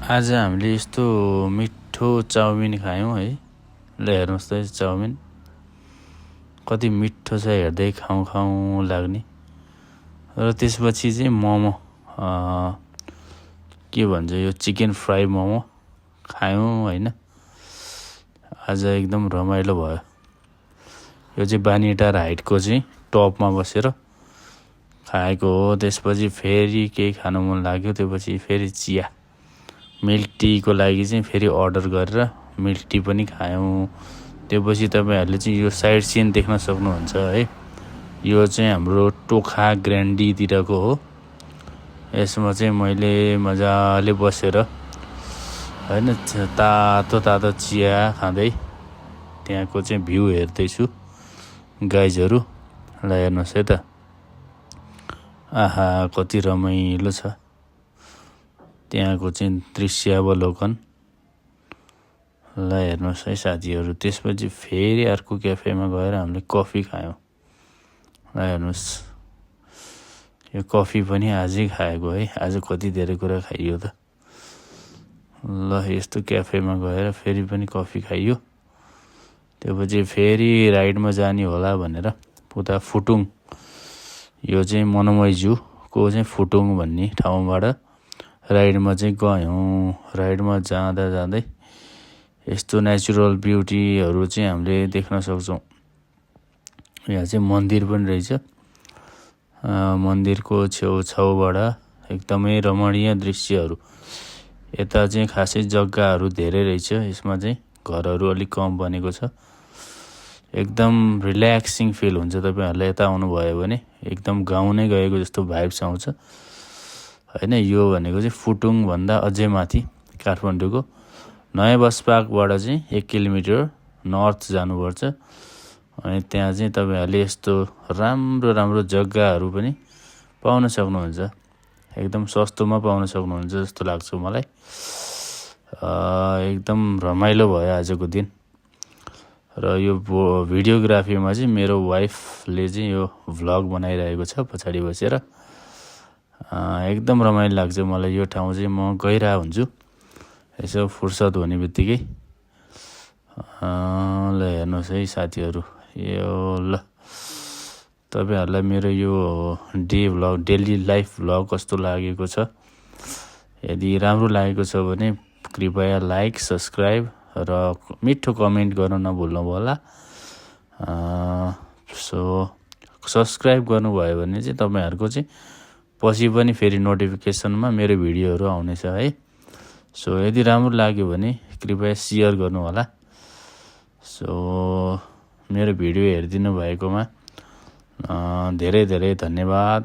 आज हामीले यस्तो मिठो चाउमिन खायौँ है। ल हेर्नुहोस् त चाउमिन कति मिठो छ, हेर्दै खाउँ खाउँ लाग्ने। र त्यसपछि चाहिँ मोमो, के भन्छ यो चिकन फ्राई मोमो खायौँ होइन। आज एकदम रमाइलो भयो। यो चाहिँ बानीटार हाइटको चाहिँ टपमा बसेर खाएको हो। त्यसपछि फेरि केही खानु मन लाग्यो, त्यसपछि फेरि चिया मिल्क टीको लागि चाहिँ फेरि अर्डर गरेर मिल्क टी पनि खायौँ। त्यसपछि तपाईँहरूले चाहिँ यो साइड सिन देख्न सक्नुहुन्छ है। यो चाहिँ हाम्रो टोखा ग्रान्डीतिरको हो। यसमा चाहिँ मैले मजाले बसेर होइन तातो तातो चिया खाँदै त्यहाँको चाहिँ भ्यू हेर्दैछु गाइजहरू। ल हेर्नुहोस् है त, आहा कति रमाइलो छ त्यहाँको चाहिँ दृश्यावलोकन। ल हेर्नुहोस् है साथीहरू। त्यसपछि फेरि अर्को क्याफेमा गएर हामीले कफी खायौँ। ल हेर्नुहोस्, यो कफी पनि आजै खाएको है। आज कति धेरै कुरा खाइयो त। ल यस्तो क्याफेमा गएर फेरि पनि कफी खाइयो। त्यसपछि फेरि राइडमा जाने होला भनेर उता फुटुङ, यो चाहिँ मनमयज्यूको चाहिँ फुटुङ भन्ने ठाउँबाट राइडमा चाहिँ गयौँ। राइडमा जाँदा जाँदै यस्तो नेचुरल ब्युटीहरू चाहिँ हामीले देख्न सक्छौँ। यहाँ चाहिँ मन्दिर पनि रहेछ। मन्दिरको छेउछाउबाट एकदमै रमणीय दृश्यहरू। यता चाहिँ खासै जग्गाहरू धेरै रहेछ। यसमा चाहिँ घरहरू अलिक कम बनेको छ। एकदम रिल्याक्सिङ फिल हुन्छ तपाईँहरूलाई यता आउनुभयो भने। एकदम गाउँ नै गएको जस्तो भाइब्स आउँछ होइन। यो भनेको चाहिँ फुटुङभन्दा अझै माथि काठमाडौँको नयाँ बस पार्कबाट चाहिँ 1 किलोमिटर नर्थ जानुपर्छ। अनि त्यहाँ चाहिँ तपाईँहरूले यस्तो राम्रो राम्रो जग्गाहरू पनि पाउन सक्नुहुन्छ। एकदम सस्तोमा पाउन सक्नुहुन्छ जस्तो लाग्छ मलाई। एकदम रमाइलो भयो आजको दिन। र यो भिडियोग्राफीमा चाहिँ मेरो वाइफले चाहिँ यो भ्लग बनाइरहेको छ पछाडि बसेर। एकदम रमाइलो लाग्छ मलाई यो ठाउँ चाहिँ। म गइरहेको हुन्छु यसो फुर्सद हुने बित्तिकै। ल हेर्नुहोस् है साथीहरू। यो ल तपाईँहरूलाई मेरो यो डेली लाइफ भ्लग कस्तो लागेको छ। यदि राम्रो लागेको छ भने कृपया लाइक, सब्सक्राइब र मिठो कमेन्ट गर्न नभुल्नु होला। सो सब्सक्राइब गर्नुभयो भने चाहिँ तपाईँहरूको चाहिँ पछि पनि फेरि नोटिफिकेसनमा मेरो भिडियोहरू आउनेछ है। सो यदि राम्रो लाग्यो भने कृपया सेयर गर्नु होला। सो मेरो भिडियो हेरिदिनु भएकोमा धेरै धेरै धन्यवाद।